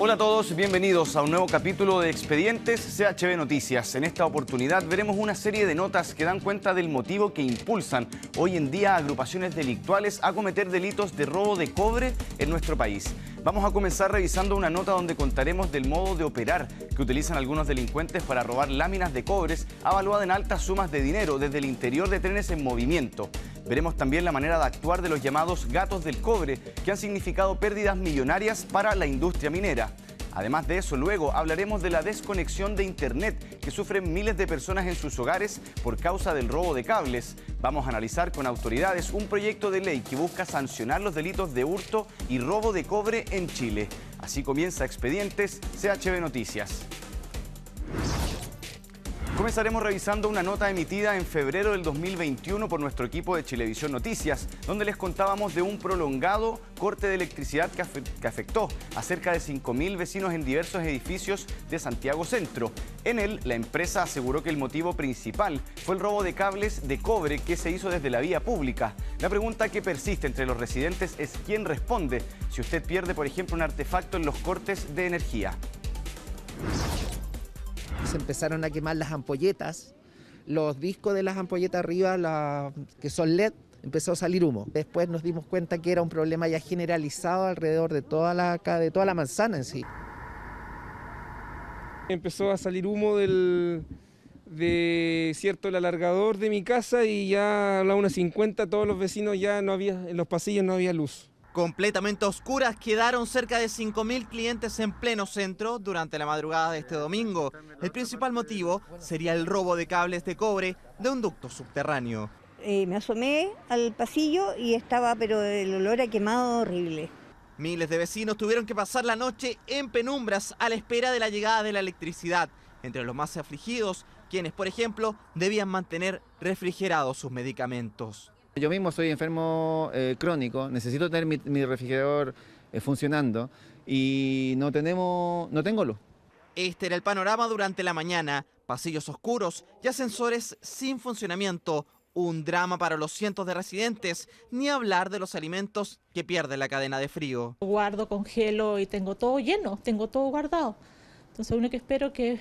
Hola a todos, bienvenidos a un nuevo capítulo de Expedientes CHB Noticias. En esta oportunidad veremos una serie de notas que dan cuenta del motivo que impulsan hoy en día a agrupaciones delictuales a cometer delitos de robo de cobre en nuestro país. Vamos a comenzar revisando una nota donde contaremos del modo de operar que utilizan algunos delincuentes para robar láminas de cobres avaluadas en altas sumas de dinero desde el interior de trenes en movimiento. Veremos también la manera de actuar de los llamados gatos del cobre, que han significado pérdidas millonarias para la industria minera. Además de eso, luego hablaremos de la desconexión de Internet que sufren miles de personas en sus hogares por causa del robo de cables. Vamos a analizar con autoridades un proyecto de ley que busca sancionar los delitos de hurto y robo de cobre en Chile. Así comienza Expedientes CHB Noticias. Comenzaremos revisando una nota emitida en febrero del 2021 por nuestro equipo de Chilevisión Noticias, donde les contábamos de un prolongado corte de electricidad que afectó a cerca de 5.000 vecinos en diversos edificios de Santiago Centro. En él, la empresa aseguró que el motivo principal fue el robo de cables de cobre que se hizo desde la vía pública. La pregunta que persiste entre los residentes es quién responde si usted pierde, por ejemplo, un artefacto en los cortes de energía. Se empezaron a quemar las ampolletas, los discos de las ampolletas arriba, que son LED, empezó a salir humo. Después nos dimos cuenta que era un problema ya generalizado alrededor de toda la manzana en sí. Empezó a salir humo del alargador de mi casa y ya a la 1:50 todos los vecinos ya no había, en los pasillos no había luz. Completamente oscuras quedaron cerca de 5.000 clientes en pleno centro durante la madrugada de este domingo. El principal motivo sería el robo de cables de cobre de un ducto subterráneo. Me asomé al pasillo y estaba, pero el olor a quemado horrible. Miles de vecinos tuvieron que pasar la noche en penumbras a la espera de la llegada de la electricidad. Entre los más afligidos, quienes, por ejemplo, debían mantener refrigerados sus medicamentos. Yo mismo soy enfermo crónico, necesito tener mi refrigerador funcionando y no tengo luz. Este era el panorama durante la mañana, pasillos oscuros y ascensores sin funcionamiento, un drama para los cientos de residentes, ni hablar de los alimentos que pierden la cadena de frío. Guardo, congelo y tengo todo lleno, tengo todo guardado, entonces lo único que espero que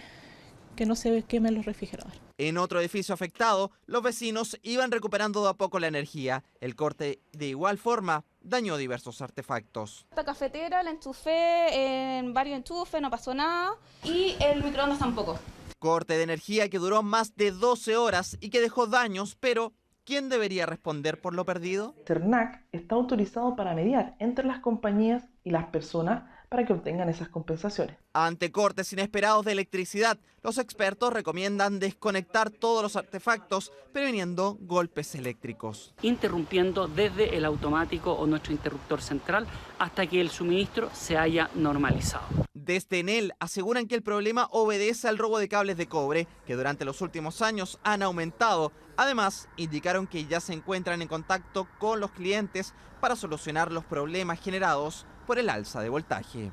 no se quemen los refrigeradores. En otro edificio afectado, los vecinos iban recuperando de a poco la energía. El corte, de igual forma, dañó diversos artefactos. Esta cafetera la enchufé en varios enchufes, no pasó nada, y el microondas tampoco. Corte de energía que duró más de 12 horas y que dejó daños, pero ¿quién debería responder por lo perdido? CERNAC está autorizado para mediar entre las compañías y las personas para que obtengan esas compensaciones. Ante cortes inesperados de electricidad, los expertos recomiendan desconectar todos los artefactos, previniendo golpes eléctricos. Interrumpiendo desde el automático o nuestro interruptor central hasta que el suministro se haya normalizado. Desde Enel aseguran que el problema obedece al robo de cables de cobre, que durante los últimos años han aumentado. Además, indicaron que ya se encuentran en contacto con los clientes para solucionar los problemas generados por el alza de voltaje.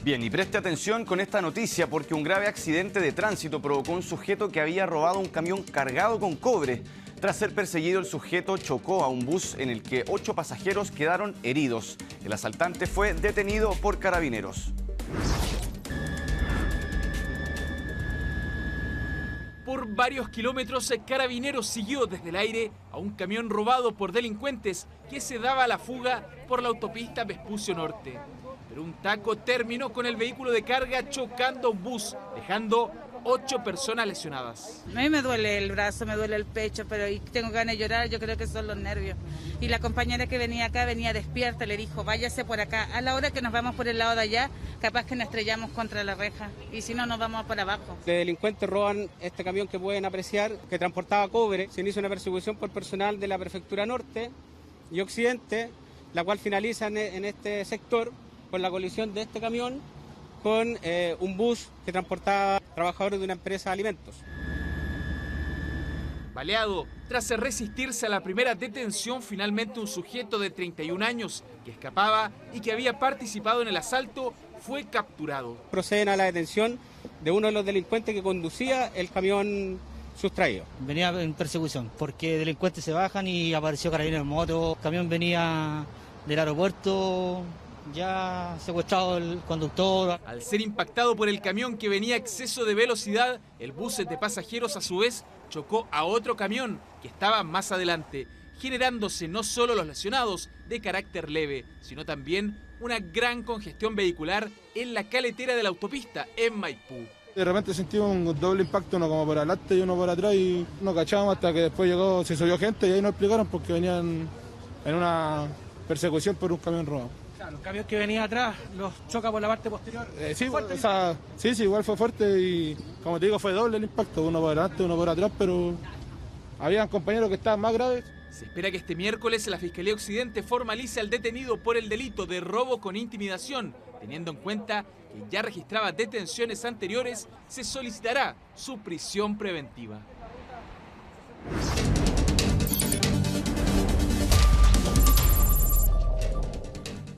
Bien, y preste atención con esta noticia porque un grave accidente de tránsito provocó un sujeto que había robado un camión cargado con cobre. Tras ser perseguido, el sujeto chocó a un bus en el que 8 pasajeros quedaron heridos. El asaltante fue detenido por carabineros. Por varios kilómetros, Carabineros siguió desde el aire a un camión robado por delincuentes que se daba a la fuga por la autopista Vespucio Norte. Pero un taco terminó con el vehículo de carga chocando a un bus, dejando 8 personas lesionadas. A mí me duele el brazo, me duele el pecho, pero tengo ganas de llorar, yo creo que son los nervios. Y la compañera que venía acá venía despierta, le dijo, váyase por acá. A la hora que nos vamos por el lado de allá, capaz que nos estrellamos contra la reja, y si no, nos vamos por abajo. Los delincuentes roban este camión que pueden apreciar, que transportaba cobre. Se inicia una persecución por personal de la Prefectura Norte y Occidente, la cual finaliza en este sector con la colisión de este camión con un bus que transportaba trabajadores de una empresa de alimentos. Baleado, tras resistirse a la primera detención, finalmente un sujeto de 31 años que escapaba y que había participado en el asalto fue capturado. Proceden a la detención de uno de los delincuentes que conducía el camión sustraído. Venía en persecución porque delincuentes se bajan y apareció Carabineros en moto. El camión venía del aeropuerto ya secuestrado el conductor. Al ser impactado por el camión que venía a exceso de velocidad, el bus de pasajeros a su vez chocó a otro camión que estaba más adelante, generándose no solo los lesionados de carácter leve, sino también una gran congestión vehicular en la caletera de la autopista en Maipú. De repente sentimos un doble impacto, uno como por adelante y uno por atrás, y no cachábamos hasta que después llegó, se subió gente y ahí nos explicaron porque venían en una persecución por un camión robado. Claro, el camión que venía atrás los choca por la parte posterior. Sí, igual fue fuerte y como te digo fue doble el impacto, uno por adelante, uno por atrás, pero habían compañeros que estaban más graves. Se espera que este miércoles la Fiscalía Occidente formalice al detenido por el delito de robo con intimidación. Teniendo en cuenta que ya registraba detenciones anteriores, se solicitará su prisión preventiva.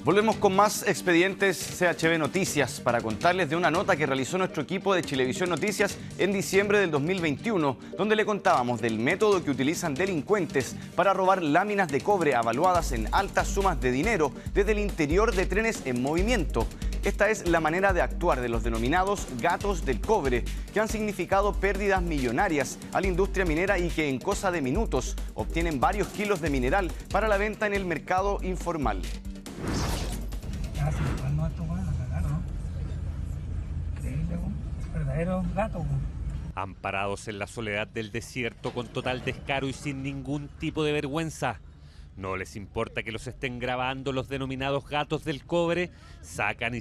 Volvemos con más expedientes CHB Noticias para contarles de una nota que realizó nuestro equipo de Chilevisión Noticias en diciembre del 2021, donde le contábamos del método que utilizan delincuentes para robar láminas de cobre avaluadas en altas sumas de dinero desde el interior de trenes en movimiento. Esta es la manera de actuar de los denominados gatos del cobre, que han significado pérdidas millonarias a la industria minera y que en cosa de minutos obtienen varios kilos de mineral para la venta en el mercado informal. Verdadero gato. Amparados en la soledad del desierto con total descaro y sin ningún tipo de vergüenza. No les importa que los estén grabando los denominados gatos del cobre, sacan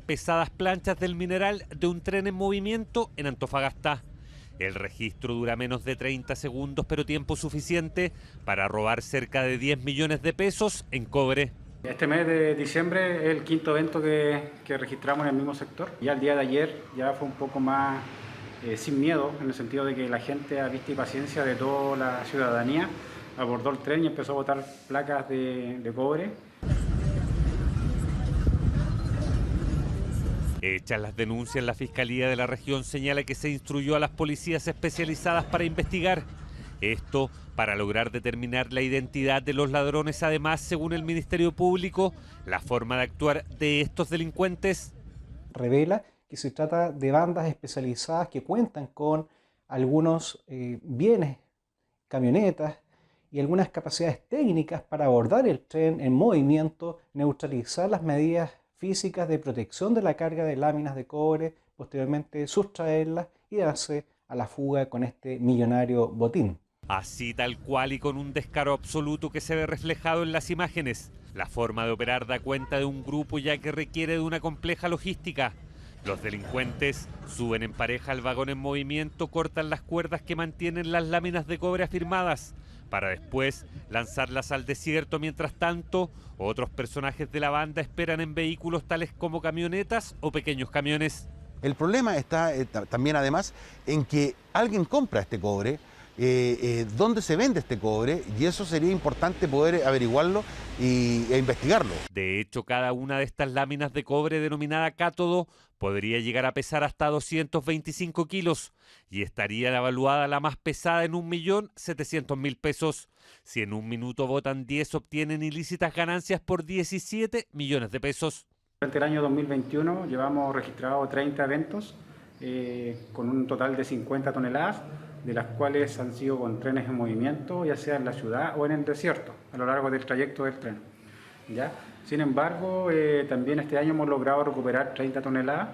pesadas planchas del mineral de un tren en movimiento en Antofagasta. El registro dura menos de 30 segundos, pero tiempo suficiente para robar cerca de 10 millones de pesos en cobre. Este mes de diciembre es el quinto evento que registramos en el mismo sector. Ya el día de ayer ya fue un poco más sin miedo, en el sentido de que la gente a vista y paciencia de toda la ciudadanía abordó el tren y empezó a botar placas de cobre. Hechas las denuncias, la Fiscalía de la región señala que se instruyó a las policías especializadas para investigar. Esto para lograr determinar la identidad de los ladrones. Además, según el Ministerio Público, la forma de actuar de estos delincuentes revela que se trata de bandas especializadas que cuentan con algunos bienes, camionetas y algunas capacidades técnicas para abordar el tren en movimiento, neutralizar las medidas físicas de protección de la carga de láminas de cobre, posteriormente sustraerlas y darse a la fuga con este millonario botín. Así tal cual y con un descaro absoluto que se ve reflejado en las imágenes. La forma de operar da cuenta de un grupo ya que requiere de una compleja logística. Los delincuentes suben en pareja al vagón en movimiento, cortan las cuerdas que mantienen las láminas de cobre afirmadas, para después lanzarlas al desierto. Mientras tanto, otros personajes de la banda esperan en vehículos tales como camionetas o pequeños camiones. El problema está también además en que alguien compra este cobre, dónde se vende este cobre, y eso sería importante poder averiguarlo e investigarlo. De hecho, cada una de estas láminas de cobre denominada cátodo podría llegar a pesar hasta 225 kilos y estaría evaluada la más pesada en 1.700.000 pesos. Si en un minuto votan 10, obtienen ilícitas ganancias por 17 millones de pesos. Durante el año 2021 llevamos registrados 30 eventos con un total de 50 toneladas, de las cuales han sido con trenes en movimiento, ya sea en la ciudad o en el desierto, a lo largo del trayecto del tren. ¿Ya? Sin embargo, también este año hemos logrado recuperar 30 toneladas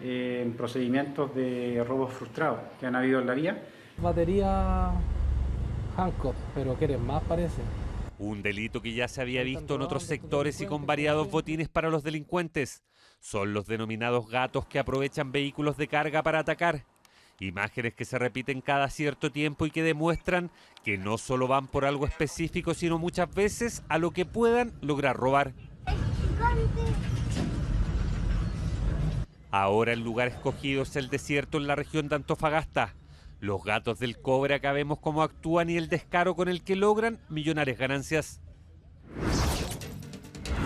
en procedimientos de robos frustrados que han habido en la vía. Batería Hancock, pero quieren más parece. Un delito que ya se había visto en otros sectores y con variados botines para los delincuentes. Son los denominados gatos que aprovechan vehículos de carga para atacar. Imágenes que se repiten cada cierto tiempo y que demuestran que no solo van por algo específico, sino muchas veces a lo que puedan lograr robar. Ahora el lugar escogido es el desierto en la región de Antofagasta. Los gatos del cobre, acá vemos cómo actúan y el descaro con el que logran millonarias ganancias.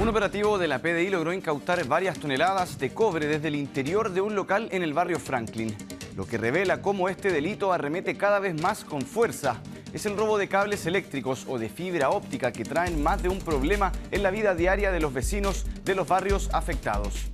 Un operativo de la PDI logró incautar varias toneladas de cobre desde el interior de un local en el barrio Franklin, lo que revela cómo este delito arremete cada vez más con fuerza es el robo de cables eléctricos o de fibra óptica que traen más de un problema en la vida diaria de los vecinos de los barrios afectados.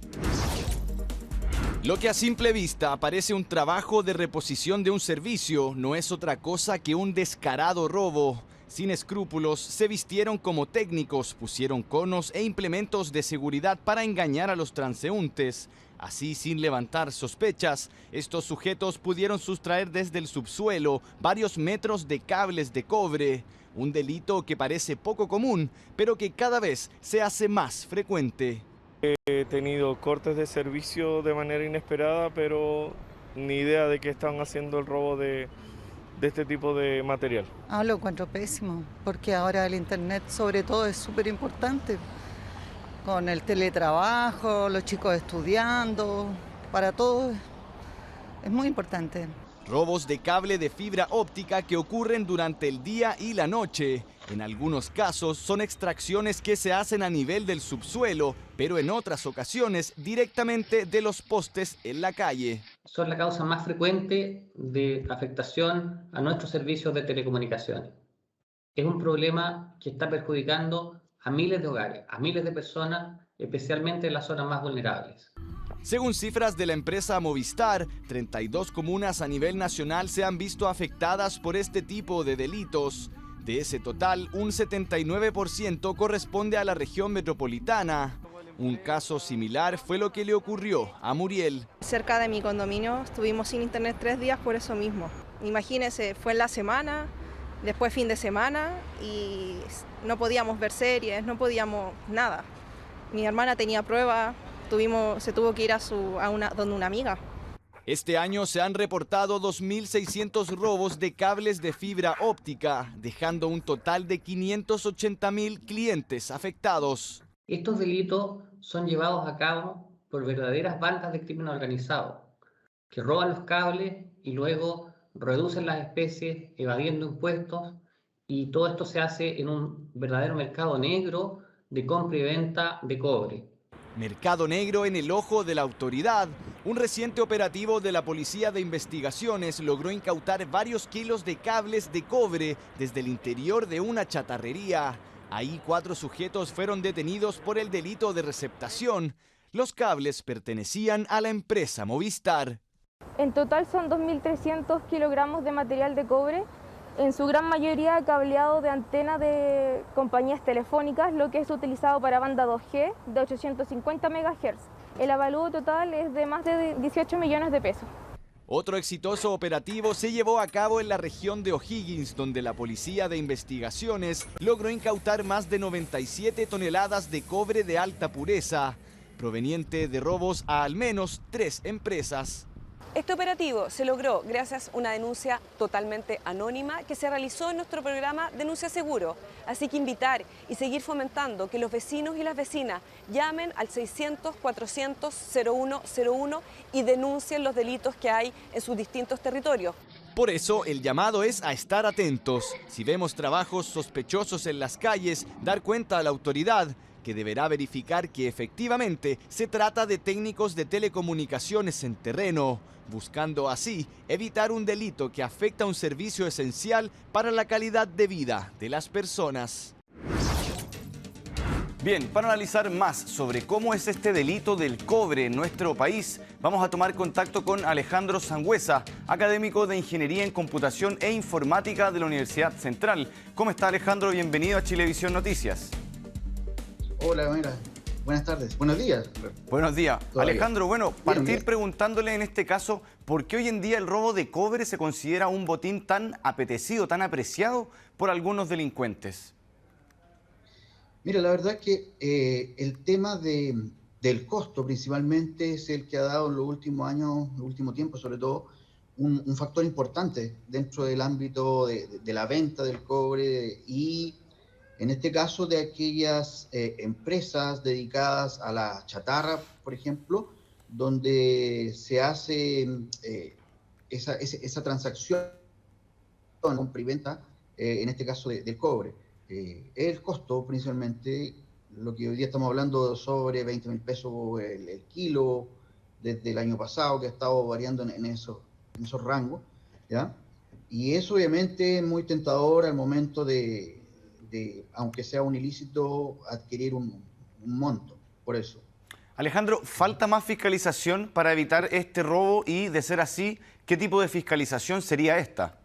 Lo que a simple vista parece un trabajo de reposición de un servicio no es otra cosa que un descarado robo. Sin escrúpulos, se vistieron como técnicos, pusieron conos e implementos de seguridad para engañar a los transeúntes. Así, sin levantar sospechas, estos sujetos pudieron sustraer desde el subsuelo varios metros de cables de cobre. Un delito que parece poco común, pero que cada vez se hace más frecuente. He tenido cortes de servicio de manera inesperada, pero ni idea de que estaban haciendo el robo de este tipo de material. Lo encuentro pésimo, porque ahora el internet sobre todo es súper importante, con el teletrabajo, los chicos estudiando, para todo es muy importante. Robos de cable de fibra óptica que ocurren durante el día y la noche. En algunos casos son extracciones que se hacen a nivel del subsuelo, pero en otras ocasiones directamente de los postes en la calle. Son la causa más frecuente de afectación a nuestros servicios de telecomunicaciones. Es un problema que está perjudicando a miles de hogares, a miles de personas, especialmente en las zonas más vulnerables. Según cifras de la empresa Movistar, 32 comunas a nivel nacional se han visto afectadas por este tipo de delitos. De ese total, un 79% corresponde a la región metropolitana. Un caso similar fue lo que le ocurrió a Muriel. Cerca de mi condominio estuvimos sin internet 3 días por eso mismo. Imagínense, fue en la semana, después fin de semana y no podíamos ver series, no podíamos nada. Mi hermana tenía pruebas, se tuvo que ir donde una amiga. Este año se han reportado 2.600 robos de cables de fibra óptica, dejando un total de 580.000 clientes afectados. Estos delitos son llevados a cabo por verdaderas bandas de crimen organizado, que roban los cables y luego reducen las especies, evadiendo impuestos, y todo esto se hace en un verdadero mercado negro de compra y venta de cobre. Mercado negro en el ojo de la autoridad. Un reciente operativo de la Policía de Investigaciones logró incautar varios kilos de cables de cobre desde el interior de una chatarrería. Ahí 4 sujetos fueron detenidos por el delito de receptación. Los cables pertenecían a la empresa Movistar. En total son 2.300 kilogramos de material de cobre, en su gran mayoría cableado de antena de compañías telefónicas, lo que es utilizado para banda 2G de 850 MHz. El avalúo total es de más de 18 millones de pesos. Otro exitoso operativo se llevó a cabo en la región de O'Higgins, donde la Policía de Investigaciones logró incautar más de 97 toneladas de cobre de alta pureza, proveniente de robos a al menos 3 empresas. Este operativo se logró gracias a una denuncia totalmente anónima que se realizó en nuestro programa Denuncia Seguro. Así que invitar y seguir fomentando que los vecinos y las vecinas llamen al 600-400-0101 y denuncien los delitos que hay en sus distintos territorios. Por eso, el llamado es a estar atentos. Si vemos trabajos sospechosos en las calles, dar cuenta a la autoridad, que deberá verificar que efectivamente se trata de técnicos de telecomunicaciones en terreno, buscando así evitar un delito que afecta a un servicio esencial para la calidad de vida de las personas. Bien, para analizar más sobre cómo es este delito del cobre en nuestro país, vamos a tomar contacto con Alejandro Sangüesa, académico de Ingeniería en Computación e Informática de la Universidad Central. ¿Cómo está, Alejandro? Bienvenido a Chilevisión Noticias. Hola, buenas tardes, buenos días. Buenos días. Todavía. Alejandro, bueno, partir Bien. preguntándole en este caso, ¿por qué hoy en día el robo de cobre se considera un botín tan apetecido, tan apreciado por algunos delincuentes? Mira, la verdad que el tema del costo principalmente es el que ha dado en los últimos años, en el último tiempo sobre todo, un factor importante dentro del ámbito de la venta del cobre y en este caso de aquellas empresas dedicadas a la chatarra, por ejemplo, donde se hace esa transacción compra y venta, en este caso del cobre. El costo principalmente, lo que hoy día estamos hablando sobre 20.000 pesos el kilo, desde el año pasado que ha estado variando en esos rangos, ¿ya? Y eso obviamente es muy tentador al momento de aunque sea un ilícito, adquirir un monto, por eso. Alejandro, ¿falta más fiscalización para evitar este robo? Y, de ser así, ¿qué tipo de fiscalización sería esta?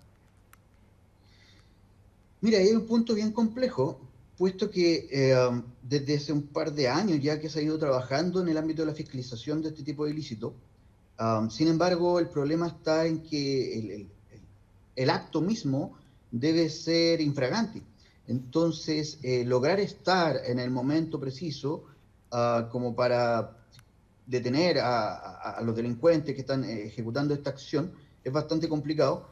Mira, hay un punto bien complejo, puesto que desde hace un par de años ya que se ha ido trabajando en el ámbito de la fiscalización de este tipo de ilícito. Sin embargo, el problema está en que el acto mismo debe ser infragante. Entonces, lograr estar en el momento preciso como para detener a los delincuentes que están ejecutando esta acción es bastante complicado.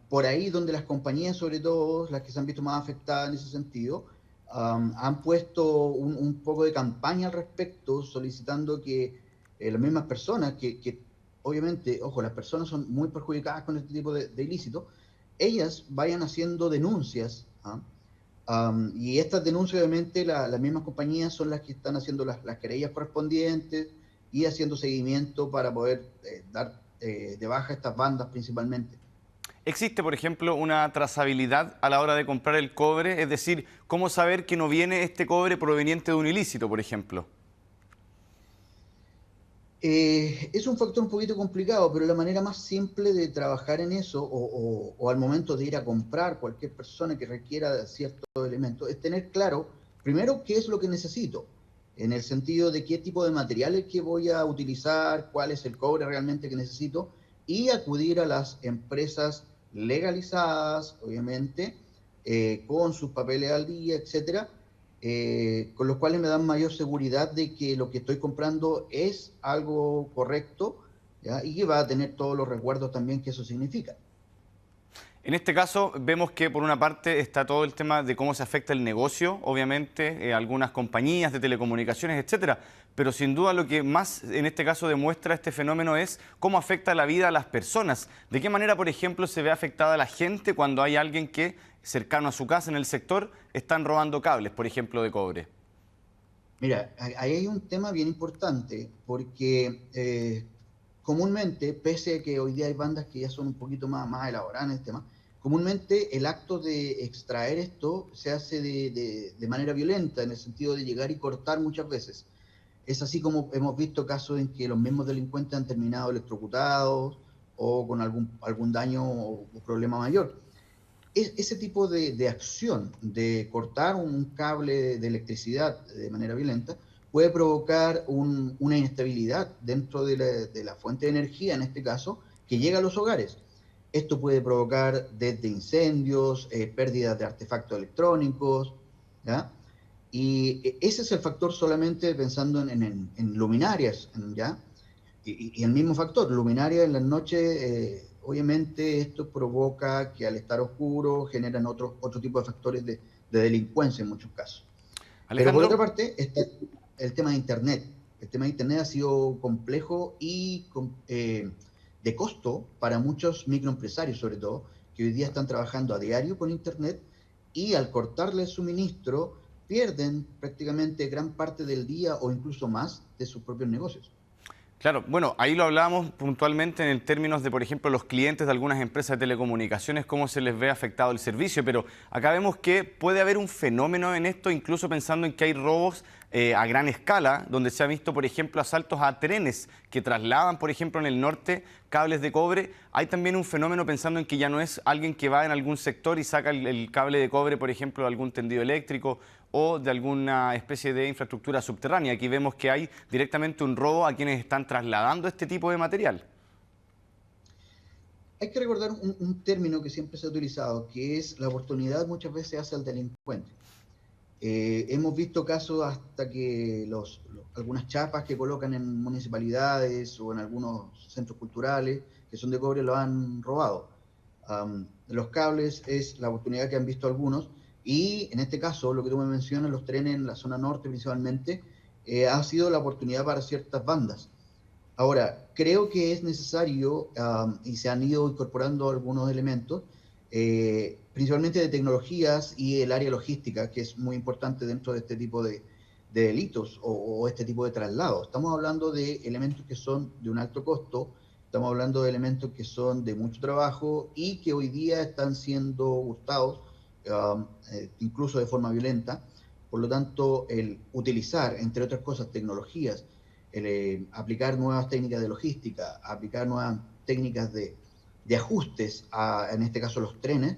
Por ahí donde las compañías, sobre todo las que se han visto más afectadas en ese sentido, han puesto un poco de campaña al respecto, solicitando que las mismas personas, que obviamente, ojo, las personas son muy perjudicadas con este tipo de ilícitos, ellas vayan haciendo denuncias. Y estas denuncias, obviamente, las mismas compañías son las que están haciendo las querellas correspondientes y haciendo seguimiento para poder dar de baja estas bandas principalmente. ¿Existe, por ejemplo, una trazabilidad a la hora de comprar el cobre? Es decir, ¿cómo saber que no viene este cobre proveniente de un ilícito, por ejemplo? Es un factor un poquito complicado, pero la manera más simple de trabajar en eso, o al momento de ir a comprar cualquier persona que requiera ciertos elementos, es tener claro, primero, qué es lo que necesito, en el sentido de qué tipo de materiales que voy a utilizar, cuál es el cobre realmente que necesito, y acudir a las empresas legalizadas, obviamente, con sus papeles al día, etcétera, con los cuales me dan mayor seguridad de que lo que estoy comprando es algo correcto, ¿ya? Y que va a tener todos los resguardos también que eso significa. En este caso vemos que por una parte está todo el tema de cómo se afecta el negocio, obviamente, algunas compañías de telecomunicaciones, etcétera, pero sin duda lo que más en este caso demuestra este fenómeno es cómo afecta la vida a las personas. ¿De qué manera, por ejemplo, se ve afectada la gente cuando hay alguien que, cercano a su casa en el sector, están robando cables, por ejemplo, de cobre? Mira, ahí hay un tema bien importante, porque comúnmente, pese a que hoy día hay bandas que ya son un poquito más elaboradas en el tema, comúnmente el acto de extraer esto se hace de manera violenta, en el sentido de llegar y cortar muchas veces. Es así como hemos visto casos en que los mismos delincuentes han terminado electrocutados o con algún daño o problema mayor. Ese tipo de acción de cortar un cable de electricidad de manera violenta puede provocar una inestabilidad dentro de la fuente de energía, en este caso, que llega a los hogares. Esto puede provocar desde incendios, pérdidas de artefactos electrónicos, ¿ya? Y ese es el factor solamente pensando en luminarias, ¿ya? Y el mismo factor, luminarias en las noches, obviamente esto provoca que al estar oscuro generan otro tipo de factores de delincuencia en muchos casos. Pero por otra parte está el tema de Internet. El tema de Internet ha sido complejo y de costo para muchos microempresarios, sobre todo, que hoy día están trabajando a diario con Internet y al cortarle el suministro pierden prácticamente gran parte del día o incluso más de sus propios negocios. Claro, bueno, ahí lo hablábamos puntualmente en términos de, por ejemplo, los clientes de algunas empresas de telecomunicaciones, cómo se les ve afectado el servicio, pero acá vemos que puede haber un fenómeno en esto, incluso pensando en que hay robos a gran escala, donde se ha visto, por ejemplo, asaltos a trenes que trasladan, por ejemplo, en el norte cables de cobre. Hay también un fenómeno pensando en que ya no es alguien que va en algún sector y saca el cable de cobre, por ejemplo, de algún tendido eléctrico o de alguna especie de infraestructura subterránea. Aquí vemos que hay directamente un robo a quienes están trasladando este tipo de material. Hay que recordar un término que siempre se ha utilizado, que es la oportunidad muchas veces hace al delincuente. Hemos visto casos hasta que algunas chapas que colocan en municipalidades o en algunos centros culturales que son de cobre lo han robado. Los cables es la oportunidad que han visto algunos, y en este caso, lo que tú me mencionas, los trenes en la zona norte principalmente, ha sido la oportunidad para ciertas bandas. Ahora, creo que es necesario, y se han ido incorporando algunos elementos, principalmente de tecnologías y el área logística, que es muy importante dentro de este tipo de delitos o este tipo de traslados. Estamos hablando de elementos que son de un alto costo, Estamos hablando de elementos que son de mucho trabajo y que hoy día están siendo hurtados, incluso de forma violenta. Por lo tanto, el utilizar, entre otras cosas, tecnologías, aplicar nuevas técnicas de logística, aplicar nuevas técnicas de ajustes, en este caso los trenes,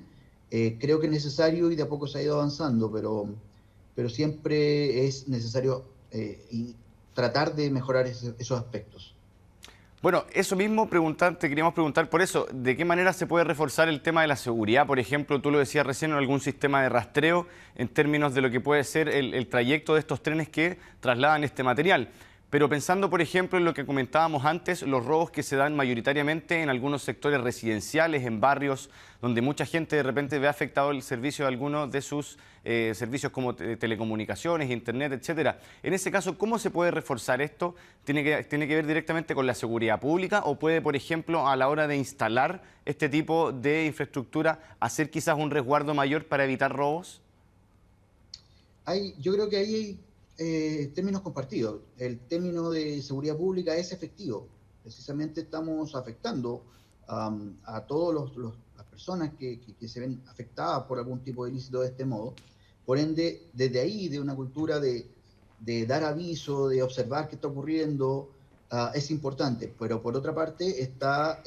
creo que es necesario y de a poco se ha ido avanzando, pero siempre es necesario y tratar de mejorar esos aspectos. Bueno, eso mismo te queríamos preguntar por eso, ¿de qué manera se puede reforzar el tema de la seguridad? Por ejemplo, tú lo decías recién, en algún sistema de rastreo en términos de lo que puede ser el trayecto de estos trenes que trasladan este material. Pero pensando, por ejemplo, en lo que comentábamos antes, los robos que se dan mayoritariamente en algunos sectores residenciales, en barrios donde mucha gente de repente ve afectado el servicio de algunos de sus servicios como telecomunicaciones, internet, etcétera. En ese caso, ¿cómo se puede reforzar esto? ¿Tiene que ver directamente con la seguridad pública o puede, por ejemplo, a la hora de instalar este tipo de infraestructura, hacer quizás un resguardo mayor para evitar robos? Yo creo que ahí hay términos compartidos. El término de seguridad pública es efectivo. Precisamente estamos afectando a todas las personas que se ven afectadas por algún tipo de ilícito de este modo. Por ende, desde ahí, de una cultura de dar aviso, de observar qué está ocurriendo, es importante. Pero por otra parte está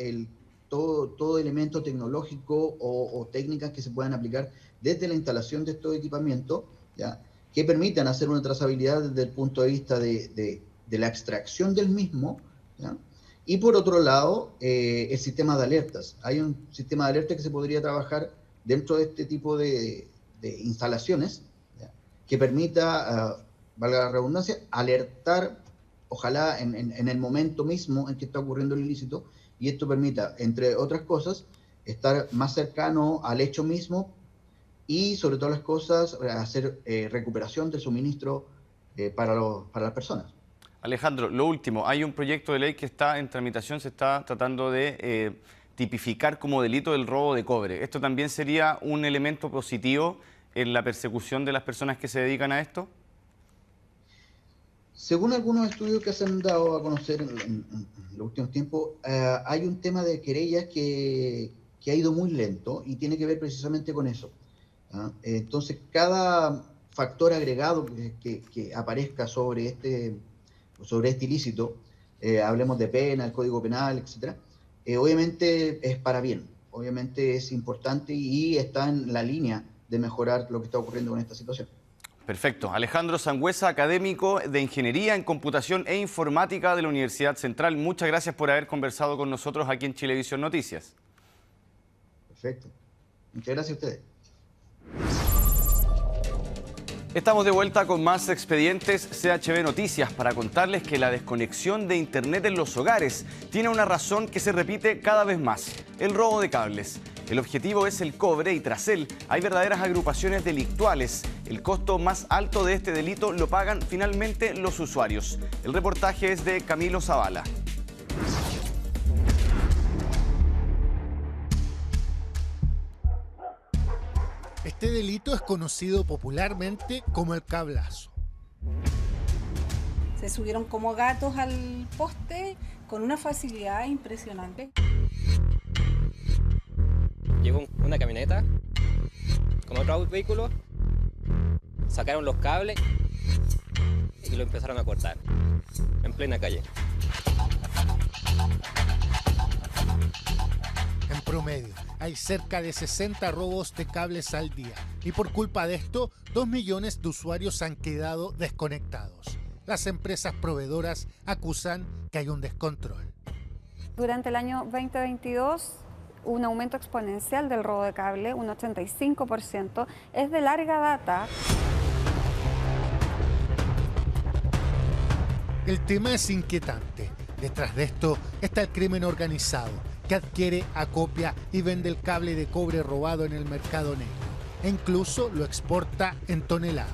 todo elemento tecnológico o técnicas que se puedan aplicar desde la instalación de estos equipamientos, ¿ya?, que permitan hacer una trazabilidad desde el punto de vista de la extracción del mismo, ¿ya? Y por otro lado, el sistema de alertas. Hay un sistema de alertas que se podría trabajar dentro de este tipo de instalaciones, ¿ya?, que permita, valga la redundancia, alertar, ojalá en el momento mismo en que está ocurriendo el ilícito, y esto permita, entre otras cosas, estar más cercano al hecho mismo, y sobre todas las cosas hacer recuperación del suministro para las personas. Alejandro, lo último, hay un proyecto de ley que está en tramitación, se está tratando de tipificar como delito el robo de cobre. ¿Esto también sería un elemento positivo en la persecución de las personas que se dedican a esto? Según algunos estudios que se han dado a conocer en los últimos tiempos, hay un tema de querellas que ha ido muy lento y tiene que ver precisamente con eso. Entonces, cada factor agregado que aparezca sobre este ilícito, hablemos de pena, el Código Penal, etcétera, obviamente es para bien, obviamente es importante y está en la línea de mejorar lo que está ocurriendo con esta situación. Perfecto. Alejandro Sangüesa, académico de Ingeniería en Computación e Informática de la Universidad Central. Muchas gracias por haber conversado con nosotros aquí en Chilevisión Noticias. Perfecto. Muchas gracias a ustedes. Estamos de vuelta con más expedientes CHB Noticias para contarles que la desconexión de Internet en los hogares tiene una razón que se repite cada vez más: el robo de cables. El objetivo es el cobre y tras él hay verdaderas agrupaciones delictuales. El costo más alto de este delito lo pagan finalmente los usuarios. El reportaje es de Camilo Zavala. Este delito es conocido popularmente como el cablazo. Se subieron como gatos al poste con una facilidad impresionante. Llegó una camioneta con otro vehículo, sacaron los cables y lo empezaron a cortar en plena calle. En promedio, hay cerca de 60 robos de cables al día y por culpa de esto, 2 millones de usuarios han quedado desconectados. Las empresas proveedoras acusan que hay un descontrol. Durante el año 2022, un aumento exponencial del robo de cable, un 85%, es de larga data. El tema es inquietante. Detrás de esto está el crimen organizado, que adquiere, acopia y vende el cable de cobre robado en el mercado negro e incluso lo exporta en toneladas.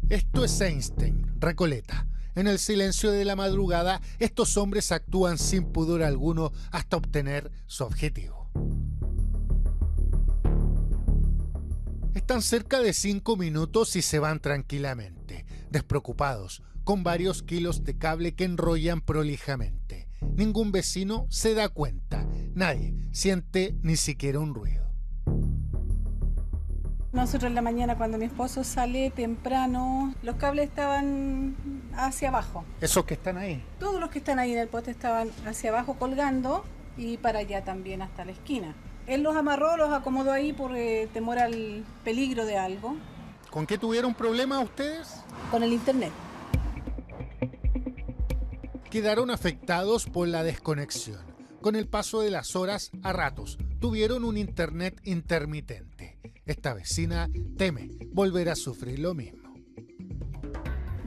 Esto es Einstein, Recoleta. En el silencio de la madrugada, estos hombres actúan sin pudor alguno hasta obtener su objetivo. Están cerca de 5 minutos y se van tranquilamente, despreocupados, con varios kilos de cable que enrollan prolijamente. Ningún vecino se da cuenta, nadie siente ni siquiera un ruido. Nosotros en la mañana, cuando mi esposo sale temprano, los cables estaban hacia abajo. ¿Esos que están ahí? Todos los que están ahí en el poste estaban hacia abajo colgando y para allá también hasta la esquina. Él los amarró, los acomodó ahí por temor al peligro de algo. ¿Con qué tuvieron problemas ustedes? Con el internet. Quedaron afectados por la desconexión. Con el paso de las horas, a ratos, tuvieron un internet intermitente. Esta vecina teme volver a sufrir lo mismo.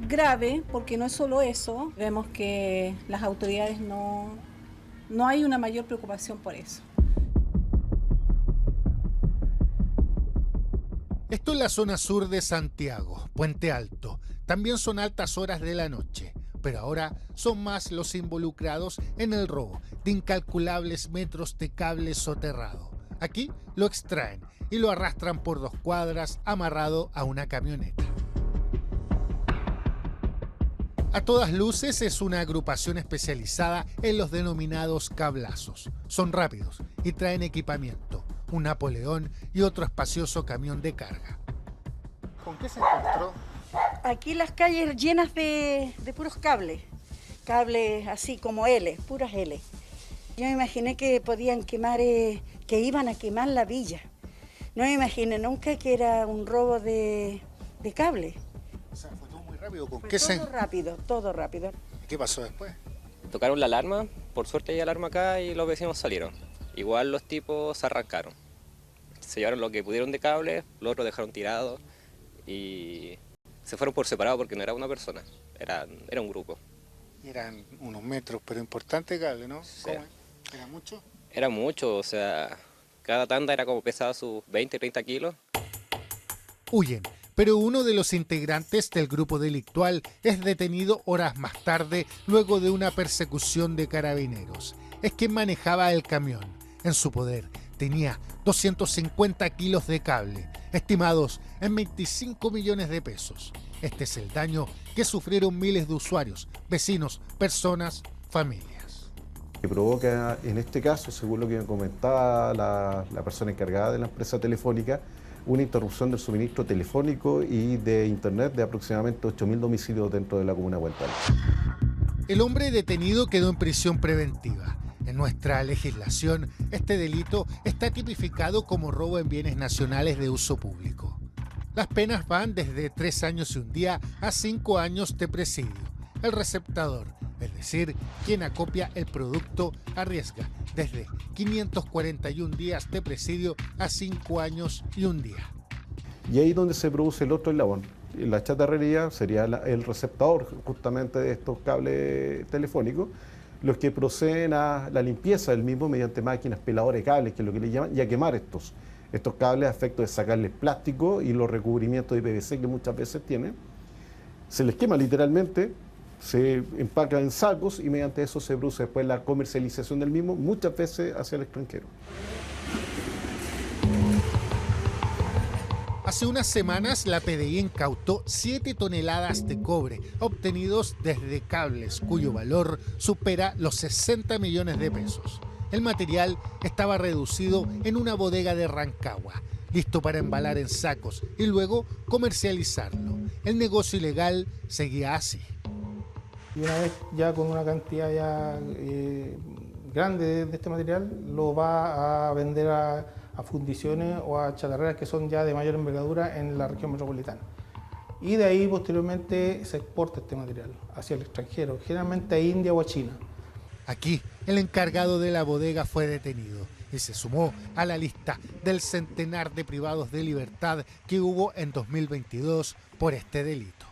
Grave, porque no es solo eso. Vemos que las autoridades no hay una mayor preocupación por eso. Esto es la zona sur de Santiago, Puente Alto. También son altas horas de la noche, pero ahora son más los involucrados en el robo de incalculables metros de cable soterrado. Aquí lo extraen y lo arrastran por 2 cuadras amarrado a una camioneta. A todas luces es una agrupación especializada en los denominados cablazos. Son rápidos y traen equipamiento, un Napoleón y otro espacioso camión de carga. ¿Con qué se encontró? Aquí las calles llenas de puros cables. Cables así como L, puras L. Yo me imaginé que podían quemar, que iban a quemar la villa. No me imaginé nunca que era un robo de cable. O sea, fue todo muy rápido. ¿Con Fue qué todo rápido, todo rápido. ¿Qué pasó después? Tocaron la alarma, por suerte hay alarma acá y los vecinos salieron. Igual los tipos se arrancaron. Se llevaron lo que pudieron de cable, los otros dejaron tirado y se fueron por separado porque no era una persona, era un grupo. Eran unos metros, pero importante cable, ¿no? Sí. ¿Era mucho? Era mucho, o sea, cada tanda era como pesaba sus 20, 30 kilos. Huyen, pero uno de los integrantes del grupo delictual es detenido horas más tarde luego de una persecución de carabineros. Es quien manejaba el camión. En su poder tenía 250 kilos de cable, estimados en 25 millones de pesos. Este es el daño que sufrieron miles de usuarios, vecinos, personas, familias. Que provoca, en este caso, según lo que me comentaba la persona encargada de la empresa telefónica, una interrupción del suministro telefónico y de internet de aproximadamente 8.000 domicilios dentro de la comuna de Puente Alto. El hombre detenido quedó en prisión preventiva. En nuestra legislación, este delito está tipificado como robo en bienes nacionales de uso público. Las penas van desde 3 años y un día a 5 años de presidio. El receptador, es decir, quien acopia el producto, arriesga desde 541 días de presidio a 5 años y un día. Y ahí donde se produce el otro eslabón. La chatarrería sería el receptador justamente de estos cables telefónicos, los que proceden a la limpieza del mismo mediante máquinas peladoras de cables, que es lo que le llaman, y a quemar estos cables a efecto de sacarles plástico y los recubrimientos de PVC que muchas veces tienen. Se les quema literalmente, se empaca en sacos y mediante eso se produce después la comercialización del mismo, muchas veces hacia el extranjero. Hace unas semanas la PDI incautó 7 toneladas de cobre obtenidos desde cables cuyo valor supera los 60 millones de pesos. El material estaba reducido en una bodega de Rancagua, listo para embalar en sacos y luego comercializarlo. El negocio ilegal seguía así. Y una vez ya con una cantidad ya grande de este material, lo va a vender a fundiciones o a chatarreras que son ya de mayor envergadura en la región metropolitana. Y de ahí posteriormente se exporta este material hacia el extranjero, generalmente a India o a China. Aquí el encargado de la bodega fue detenido y se sumó a la lista del centenar de privados de libertad que hubo en 2022 por este delito.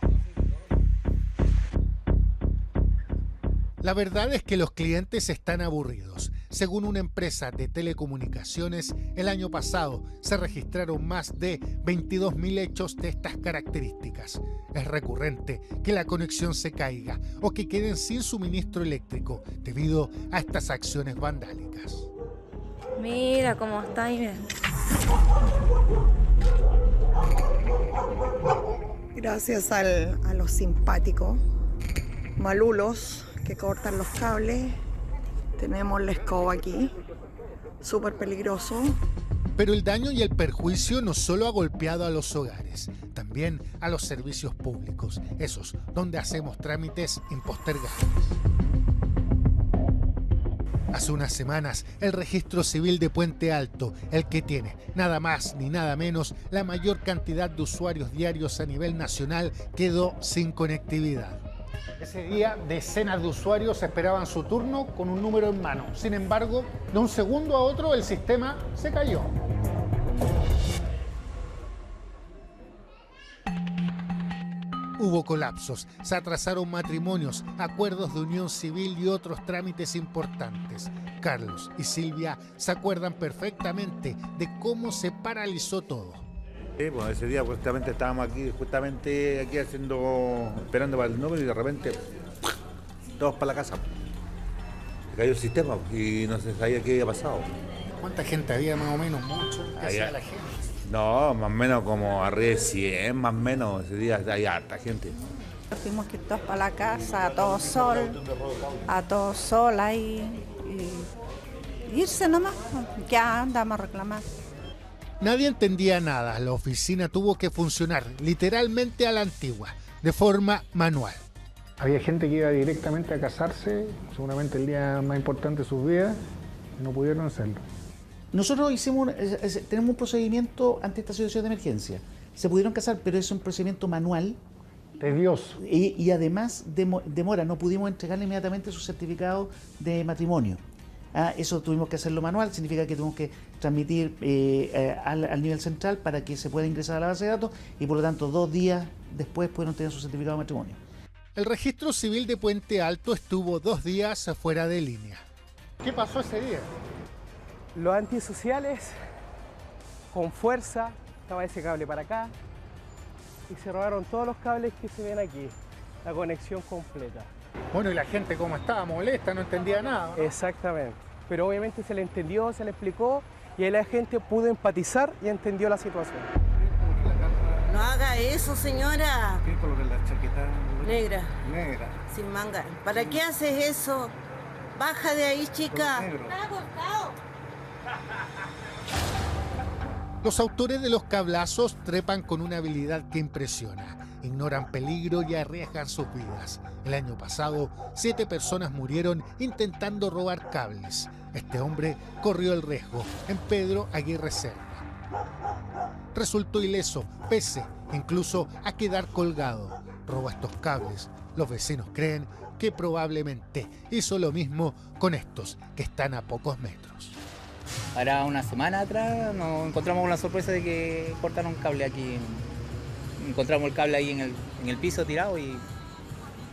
La verdad es que los clientes están aburridos. Según una empresa de telecomunicaciones, el año pasado se registraron más de 22.000 hechos de estas características. Es recurrente que la conexión se caiga o que queden sin suministro eléctrico debido a estas acciones vandálicas. Mira cómo está ahí. Gracias a los simpáticos malulos que cortan los cables, tenemos la escoba aquí, súper peligroso. Pero el daño y el perjuicio no solo ha golpeado a los hogares, también a los servicios públicos, esos donde hacemos trámites impostergables. Hace unas semanas, el Registro Civil de Puente Alto, el que tiene nada más ni nada menos la mayor cantidad de usuarios diarios a nivel nacional, quedó sin conectividad. Ese día, decenas de usuarios esperaban su turno con un número en mano. Sin embargo, de un segundo a otro, el sistema se cayó. Hubo colapsos, se atrasaron matrimonios, acuerdos de unión civil y otros trámites importantes. Carlos y Silvia se acuerdan perfectamente de cómo se paralizó todo. Bueno, ese día justamente estábamos aquí esperando para el número y de repente todos para la casa. Se cayó el sistema y no se sabía qué había pasado. ¿Cuánta gente había más o menos? ¿Mucho? ¿Qué hacía la gente? No, más o menos como arriba de 100, más o menos. Ese día había harta gente. Fuimos que todos para la casa, a todo sol ahí. Y irse nomás, ya andamos a reclamar. Nadie entendía nada. La oficina tuvo que funcionar literalmente a la antigua, de forma manual. Había gente que iba directamente a casarse, seguramente el día más importante de sus vidas, y no pudieron hacerlo. Nosotros tenemos un procedimiento ante esta situación de emergencia. Se pudieron casar, pero es un procedimiento manual. Tedioso. Y además demora, no pudimos entregarle inmediatamente su certificado de matrimonio. Eso tuvimos que hacerlo manual, significa que tuvimos que transmitir al nivel central para que se pueda ingresar a la base de datos y por lo tanto 2 días después pudieron tener su certificado de matrimonio. El Registro Civil de Puente Alto estuvo 2 días fuera de línea. ¿Qué pasó ese día? Los antisociales, con fuerza, estaba ese cable para acá y se robaron todos los cables que se ven aquí, la conexión completa. Bueno, y la gente como estaba molesta, no entendía nada, ¿no? Exactamente, pero obviamente se le entendió, se le explicó y ahí la gente pudo empatizar y entendió la situación. No haga eso, señora. ¿Qué color es la chaqueta? Negra. Negra. Sin manga. ¿Para qué haces eso? Baja de ahí, chica. Los autores de los cablazos trepan con una habilidad que impresiona. Ignoran peligro y arriesgan sus vidas. El año pasado, 7 personas murieron intentando robar cables. Este hombre corrió el riesgo en Pedro Aguirre Cerda. Resultó ileso, pese incluso a quedar colgado. Robó estos cables. Los vecinos creen que probablemente hizo lo mismo con estos que están a pocos metros. Ahora una semana atrás nos encontramos con la sorpresa de que cortaron cable aquí. Encontramos el cable ahí en el piso tirado y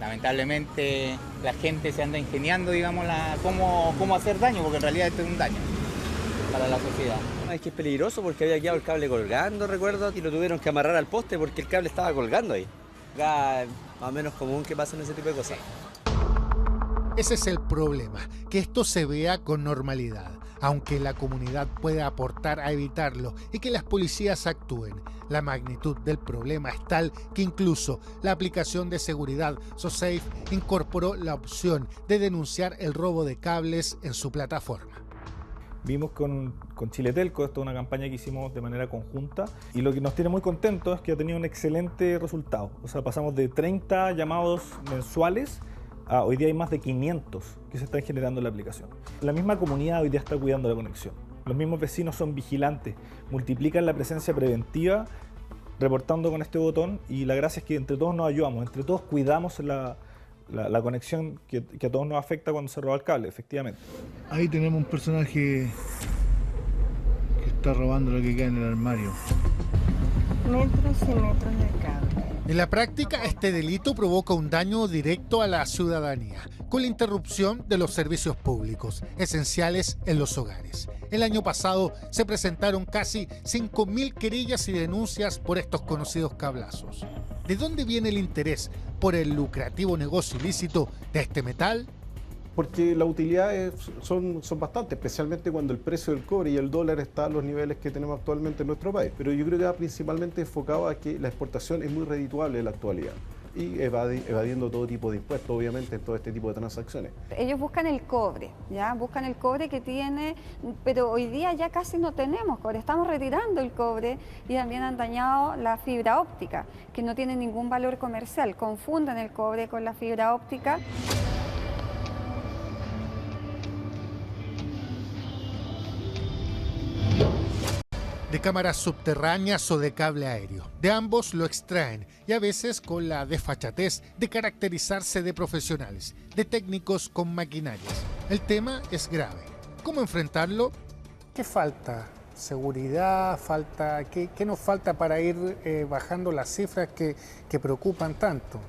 lamentablemente la gente se anda ingeniando, digamos, cómo hacer daño, porque en realidad esto es un daño para la sociedad. Es que es peligroso porque había quedado el cable colgando, recuerdo, y lo tuvieron que amarrar al poste porque el cable estaba colgando ahí. Acá es más o menos común que pasen ese tipo de cosas. Ese es el problema, que esto se vea con normalidad, aunque la comunidad pueda aportar a evitarlo y que las policías actúen. La magnitud del problema es tal que incluso la aplicación de seguridad SoSafe incorporó la opción de denunciar el robo de cables en su plataforma. Vimos con Chiletelco, esto es una campaña que hicimos de manera conjunta y lo que nos tiene muy contentos es que ha tenido un excelente resultado. O sea, pasamos de 30 llamados mensuales a hoy día hay más de 500 que se están generando en la aplicación. La misma comunidad hoy día está cuidando la conexión. Los mismos vecinos son vigilantes, multiplican la presencia preventiva reportando con este botón y la gracia es que entre todos nos ayudamos, entre todos cuidamos la conexión que a todos nos afecta cuando se roba el cable, efectivamente. Ahí tenemos un personaje que está robando lo que queda en el armario. Metros y metros de cable. En la práctica, este delito provoca un daño directo a la ciudadanía, con la interrupción de los servicios públicos, esenciales en los hogares. El año pasado se presentaron casi 5.000 querellas y denuncias por estos conocidos cablazos. ¿De dónde viene el interés por el lucrativo negocio ilícito de este metal? Porque las utilidades son bastantes, especialmente cuando el precio del cobre y el dólar está a los niveles que tenemos actualmente en nuestro país. Pero yo creo que va principalmente enfocado a que la exportación es muy redituable en la actualidad y evadiendo todo tipo de impuestos, obviamente, en todo este tipo de transacciones. Ellos buscan el cobre, ¿ya? Buscan el cobre que tiene, pero hoy día ya casi no tenemos cobre, estamos retirando el cobre y también han dañado la fibra óptica, que no tiene ningún valor comercial, confunden el cobre con la fibra óptica. De cámaras subterráneas o de cable aéreo. De ambos lo extraen y a veces con la desfachatez de caracterizarse de profesionales, de técnicos con maquinarias. El tema es grave. ¿Cómo enfrentarlo? ¿Qué falta? ¿Seguridad? ¿Qué nos falta para ir bajando las cifras que preocupan tanto?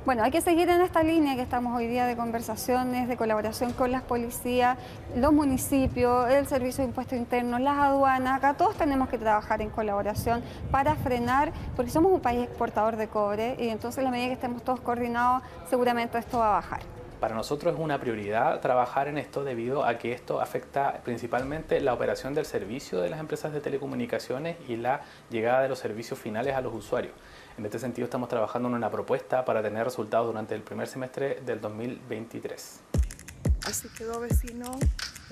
Bueno, hay que seguir en esta línea que estamos hoy día de conversaciones, de colaboración con las policías, los municipios, el Servicio de Impuestos Internos, las aduanas. Acá todos tenemos que trabajar en colaboración para frenar, porque somos un país exportador de cobre y entonces a la medida que estemos todos coordinados, seguramente esto va a bajar. Para nosotros es una prioridad trabajar en esto debido a que esto afecta principalmente la operación del servicio de las empresas de telecomunicaciones y la llegada de los servicios finales a los usuarios. En este sentido estamos trabajando en una propuesta para tener resultados durante el primer semestre del 2023. Así quedó, vecino,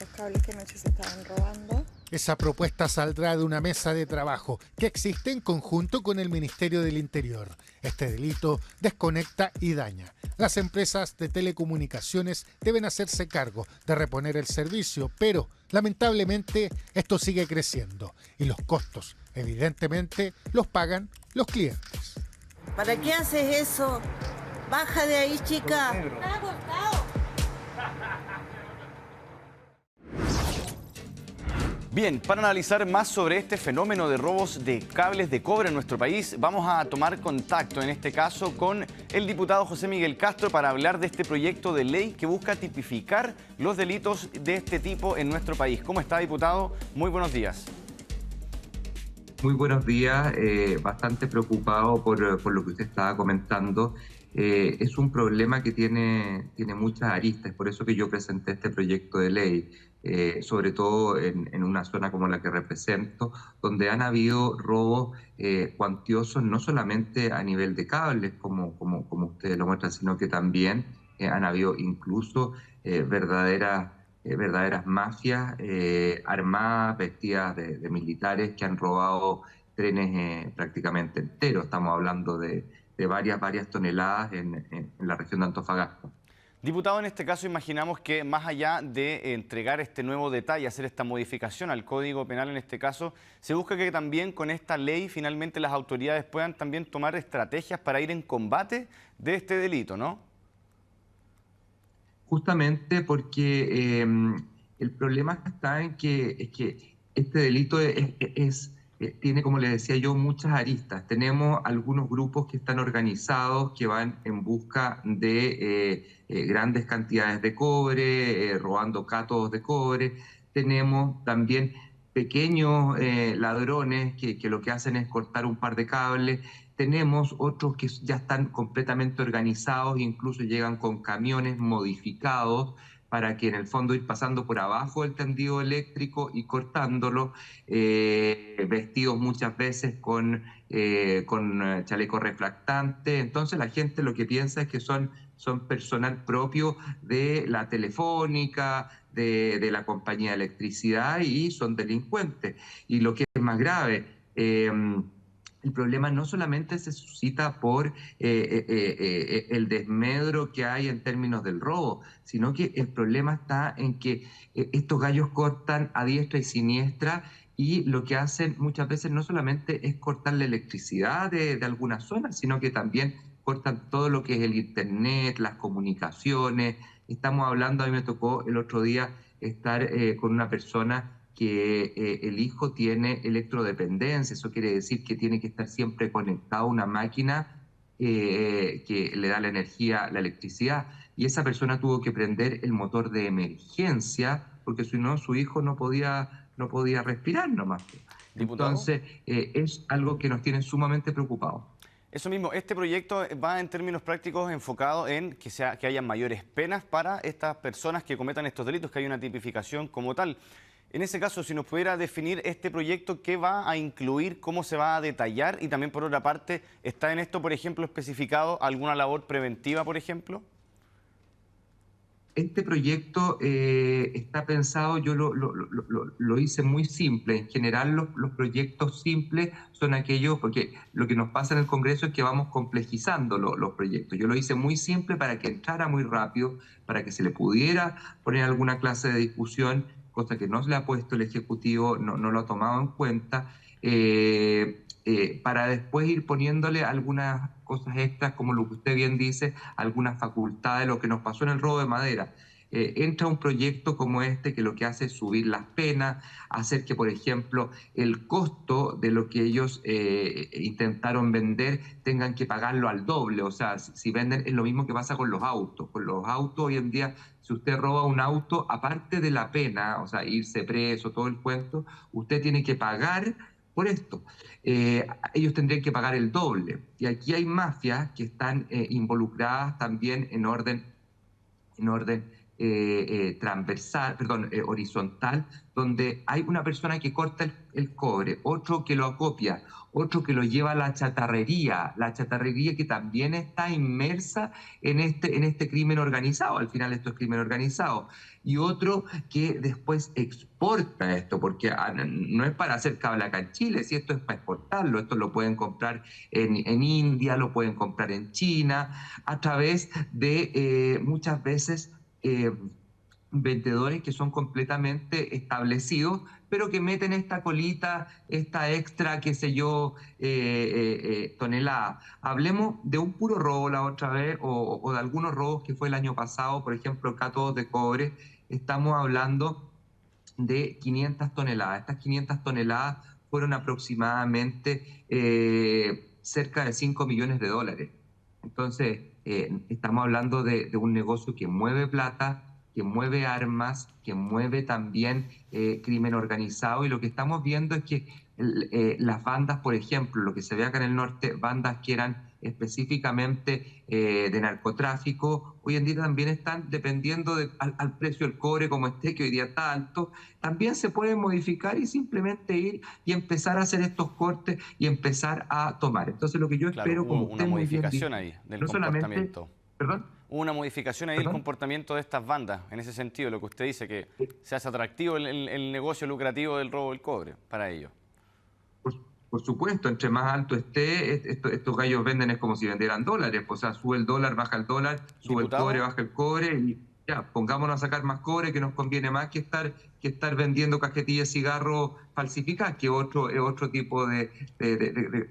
los cables que anoche se estaban robando. Esa propuesta saldrá de una mesa de trabajo que existe en conjunto con el Ministerio del Interior. Este delito desconecta y daña. Las empresas de telecomunicaciones deben hacerse cargo de reponer el servicio, pero lamentablemente esto sigue creciendo y los costos, evidentemente, los pagan los clientes. ¿Para qué haces eso? Baja de ahí, chica. Bien, para analizar más sobre este fenómeno de robos de cables de cobre en nuestro país, vamos a tomar contacto, en este caso, con el diputado José Miguel Castro para hablar de este proyecto de ley que busca tipificar los delitos de este tipo en nuestro país. ¿Cómo está, diputado? Muy buenos días. Muy buenos días, bastante preocupado por lo que usted estaba comentando. Es un problema que tiene muchas aristas, por eso que yo presenté este proyecto de ley. Sobre todo en una zona como la que represento, donde han habido robos cuantiosos no solamente a nivel de cables, como ustedes lo muestran, sino que también han habido incluso verdaderas mafias armadas, vestidas de militares, que han robado trenes prácticamente enteros. Estamos hablando de varias toneladas en la región de Antofagasta. Diputado, en este caso imaginamos que más allá de entregar este nuevo detalle, hacer esta modificación al Código Penal en este caso, se busca que también con esta ley finalmente las autoridades puedan también tomar estrategias para ir en combate de este delito, ¿no? Justamente porque el problema está en que este delito tiene, como les decía yo, muchas aristas. Tenemos algunos grupos que están organizados, que van en busca de grandes cantidades de cobre, robando cátodos de cobre. Tenemos también pequeños ladrones que lo que hacen es cortar un par de cables. Tenemos otros que ya están completamente organizados, incluso llegan con camiones modificados para que en el fondo ir pasando por abajo del tendido eléctrico y cortándolo, vestidos muchas veces con chaleco reflectante. Entonces la gente lo que piensa es que son personal propio de la telefónica, de la compañía de electricidad, y son delincuentes. Y lo que es más grave, el problema no solamente se suscita por el desmedro que hay en términos del robo, sino que el problema está en que estos gallos cortan a diestra y siniestra, y lo que hacen muchas veces no solamente es cortar la electricidad de algunas zonas, sino que también cortan todo lo que es el internet, las comunicaciones. Estamos hablando, a mí me tocó el otro día estar con una persona que el hijo tiene electrodependencia. Eso quiere decir que tiene que estar siempre conectado a una máquina que le da la energía, la electricidad, y esa persona tuvo que prender el motor de emergencia porque si no su hijo no podía respirar nomás. ¿Diputado? Entonces es algo que nos tiene sumamente preocupados. Eso mismo, este proyecto va en términos prácticos enfocado en que haya mayores penas para estas personas que cometan estos delitos, que haya una tipificación como tal. En ese caso, si nos pudiera definir este proyecto, ¿qué va a incluir, cómo se va a detallar? Y también, por otra parte, ¿está en esto, por ejemplo, especificado alguna labor preventiva, por ejemplo? Este proyecto está pensado, yo lo hice muy simple. En general, los proyectos simples son aquellos, porque lo que nos pasa en el Congreso es que vamos complejizando los proyectos. Yo lo hice muy simple para que entrara muy rápido, para que se le pudiera poner alguna clase de discusión, cosa que no se le ha puesto el Ejecutivo, no lo ha tomado en cuenta, para después ir poniéndole algunas cosas extras, como lo que usted bien dice, algunas facultades, lo que nos pasó en el robo de madera. Entra un proyecto como este que lo que hace es subir las penas, hacer que, por ejemplo, el costo de lo que ellos intentaron vender tengan que pagarlo al doble. O sea, si venden, es lo mismo que pasa con los autos. Con los autos hoy en día, si usted roba un auto, aparte de la pena, o sea, irse preso, todo el cuento, usted tiene que pagar por esto. Ellos tendrían que pagar el doble. Y aquí hay mafias que están involucradas también en orden transversal, horizontal, donde hay una persona que corta el cobre, otro que lo acopia, otro que lo lleva a la chatarrería que también está inmersa en este crimen organizado. Al final esto es crimen organizado. Y otro que después exporta esto, porque no es para hacer cable acá en Chile, si esto es para exportarlo, esto lo pueden comprar en India, lo pueden comprar en China, a través de muchas veces vendedores que son completamente establecidos, pero que meten esta colita, esta extra, qué sé yo, tonelada. Hablemos de un puro robo la otra vez, o de algunos robos que fue el año pasado, por ejemplo, cátodos de cobre. Estamos hablando de 500 toneladas. Estas 500 toneladas fueron aproximadamente cerca de 5 millones de dólares. Entonces, estamos hablando de un negocio que mueve plata, que mueve armas, que mueve también crimen organizado, y lo que estamos viendo es que las bandas, por ejemplo, lo que se ve acá en el norte, bandas que eran específicamente de narcotráfico, hoy en día también están dependiendo al precio del cobre como esté, que hoy día está alto, también se pueden modificar y simplemente ir y empezar a hacer estos cortes y empezar a tomar. Entonces lo que yo espero, como una modificación ahí del comportamiento. ¿Perdón? Una modificación ahí del comportamiento de estas bandas, en ese sentido, lo que usted dice, que se hace atractivo el negocio lucrativo del robo del cobre para ellos. Por supuesto, entre más alto esté, estos gallos venden es como si vendieran dólares. O sea, sube el dólar, baja el dólar, sube el cobre, baja el cobre, y ya, pongámonos a sacar más cobre, que nos conviene más que estar vendiendo cajetillas de cigarro falsificadas, que es otro tipo de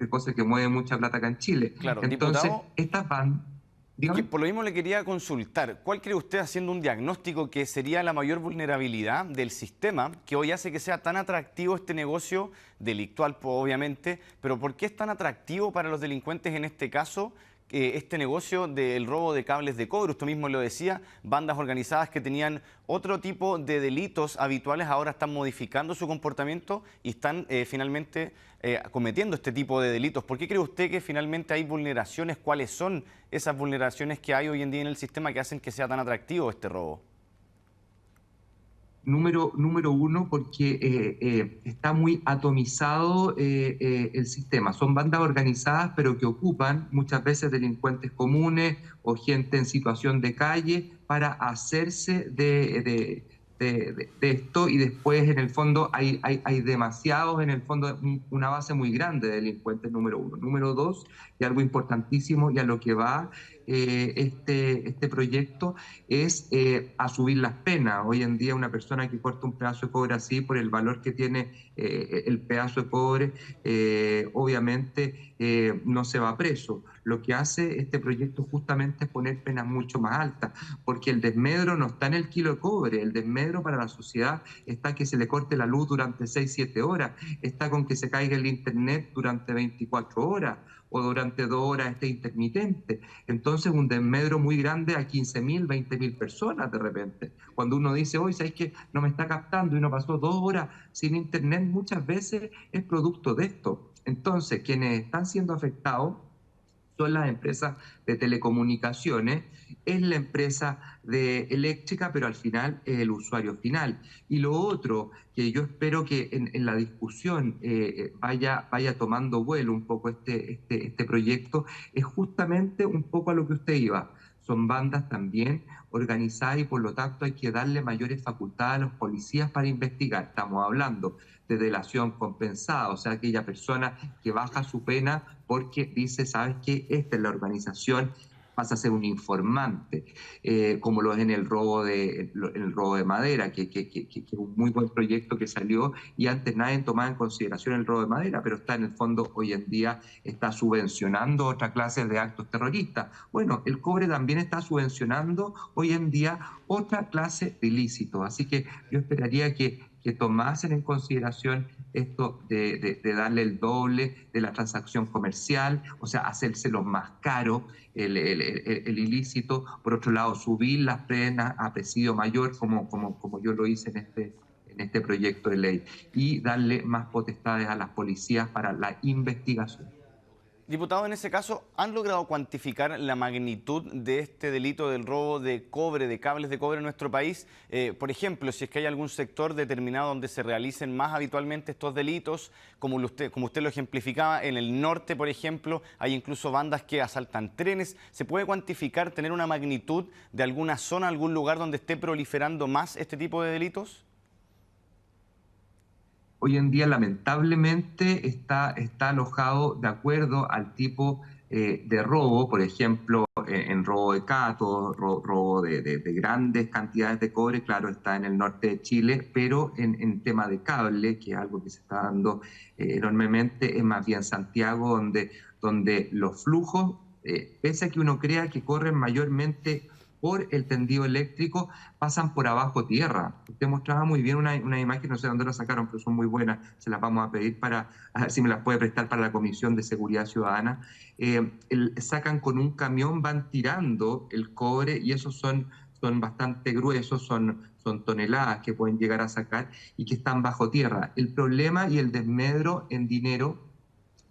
cosas que mueven mucha plata acá en Chile. Claro, entonces, diputado, estas bandas... por lo mismo le quería consultar, ¿cuál cree usted, haciendo un diagnóstico, que sería la mayor vulnerabilidad del sistema que hoy hace que sea tan atractivo este negocio delictual, obviamente, pero por qué es tan atractivo para los delincuentes en este caso este negocio del robo de cables de cobre? Usted mismo lo decía, bandas organizadas que tenían otro tipo de delitos habituales ahora están modificando su comportamiento y están finalmente cometiendo este tipo de delitos. ¿Por qué cree usted que finalmente hay vulneraciones? ¿Cuáles son esas vulneraciones que hay hoy en día en el sistema que hacen que sea tan atractivo este robo? Número uno, porque está muy atomizado el sistema. Son bandas organizadas, pero que ocupan muchas veces delincuentes comunes o gente en situación de calle para hacerse de esto, y después en el fondo hay demasiados, en el fondo una base muy grande de delincuentes, número uno. Número dos, y algo importantísimo, y a lo que va este proyecto, es a subir las penas. Hoy en día una persona que corta un pedazo de cobre así, por el valor que tiene el pedazo de cobre, obviamente no se va preso. Lo que hace este proyecto justamente es poner penas mucho más altas, porque el desmedro no está en el kilo de cobre, el desmedro para la sociedad está que se le corte la luz durante 6-7 horas, está con que se caiga el internet durante 24 horas, o durante 2 horas esté intermitente. Entonces un desmedro muy grande a 15.000, 20.000 personas de repente. Cuando uno dice, hoy ¿sabes qué? No me está captando, y uno pasó 2 horas sin internet, muchas veces es producto de esto. Entonces quienes están siendo afectados son las empresas de telecomunicaciones, es la empresa eléctrica, pero al final es el usuario final. Y lo otro que yo espero que en la discusión vaya tomando vuelo un poco este proyecto, es justamente un poco a lo que usted iba. Son bandas también organizadas y por lo tanto hay que darle mayores facultades a los policías para investigar. Estamos hablando de delación compensada, o sea, aquella persona que baja su pena porque dice, ¿sabes qué? Esta es la organización, pasa a ser un informante, como lo es en el robo de madera, que es un muy buen proyecto que salió y antes nadie tomaba en consideración el robo de madera, pero está en el fondo hoy en día, está subvencionando otra clase de actos terroristas. Bueno, el cobre también está subvencionando hoy en día otra clase de ilícitos, así que yo esperaría que tomasen en consideración esto de darle el doble de la transacción comercial, o sea, hacérselo más caro el ilícito. Por otro lado, subir las penas a presidio mayor, como yo lo hice en este proyecto de ley, y darle más potestades a las policías para la investigación. Diputado, en ese caso, ¿han logrado cuantificar la magnitud de este delito del robo de cobre, de cables de cobre en nuestro país? Por ejemplo, si es que hay algún sector determinado donde se realicen más habitualmente estos delitos, como usted lo ejemplificaba, en el norte, por ejemplo, hay incluso bandas que asaltan trenes. ¿Se puede cuantificar, tener una magnitud de alguna zona, algún lugar donde esté proliferando más este tipo de delitos? Hoy en día, lamentablemente, está alojado de acuerdo al tipo de robo, por ejemplo, en robo de catos, robo de grandes cantidades de cobre, claro, está en el norte de Chile, pero en tema de cable, que es algo que se está dando enormemente, es más bien Santiago, donde los flujos, pese a que uno crea que corren mayormente por el tendido eléctrico, pasan por abajo tierra. Usted mostraba muy bien una imagen, no sé dónde la sacaron, pero son muy buenas, se las vamos a pedir a ver si me las puede prestar para la Comisión de Seguridad Ciudadana. Sacan con un camión, van tirando el cobre y esos son bastante gruesos, son toneladas que pueden llegar a sacar y que están bajo tierra. El problema y el desmedro en dinero,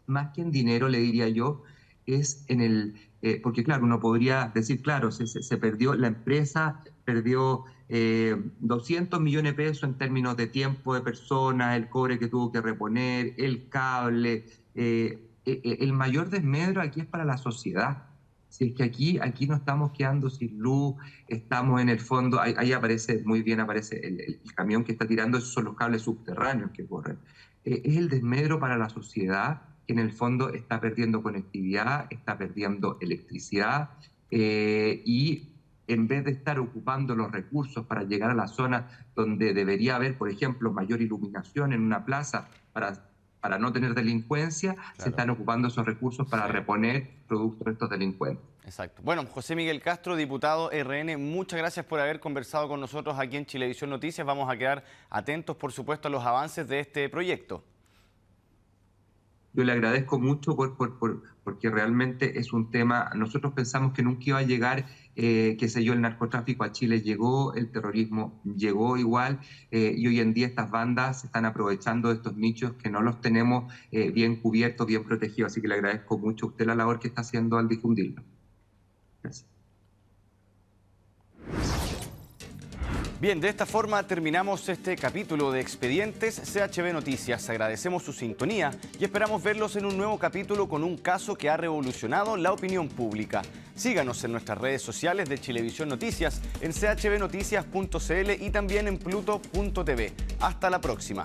más que en dinero le diría yo, es en el... porque claro, uno podría decir, claro, se perdió, la empresa perdió 200 millones de pesos en términos de tiempo de personas, el cobre que tuvo que reponer, el cable. El mayor desmedro aquí es para la sociedad. Si es que aquí no estamos quedando sin luz, estamos en el fondo, ahí aparece muy bien, aparece el camión que está tirando, esos son los cables subterráneos que corren. Es el desmedro para la sociedad, que en el fondo está perdiendo conectividad, está perdiendo electricidad, y en vez de estar ocupando los recursos para llegar a la zona donde debería haber, por ejemplo, mayor iluminación en una plaza para no tener delincuencia, claro, se están ocupando esos recursos para reponer productos de estos delincuentes. Exacto. Bueno, José Miguel Castro, diputado RN, muchas gracias por haber conversado con nosotros aquí en Chilevisión Noticias. Vamos a quedar atentos, por supuesto, a los avances de este proyecto. Yo le agradezco mucho porque realmente es un tema, nosotros pensamos que nunca iba a llegar, qué sé yo, el narcotráfico a Chile, llegó, el terrorismo llegó igual, y hoy en día estas bandas se están aprovechando de estos nichos que no los tenemos bien cubiertos, bien protegidos, así que le agradezco mucho a usted la labor que está haciendo al difundirlo. Gracias. Bien, de esta forma terminamos este capítulo de Expedientes CHB Noticias. Agradecemos su sintonía y esperamos verlos en un nuevo capítulo con un caso que ha revolucionado la opinión pública. Síganos en nuestras redes sociales de Chilevisión Noticias, en chbnoticias.cl y también en pluto.tv. Hasta la próxima.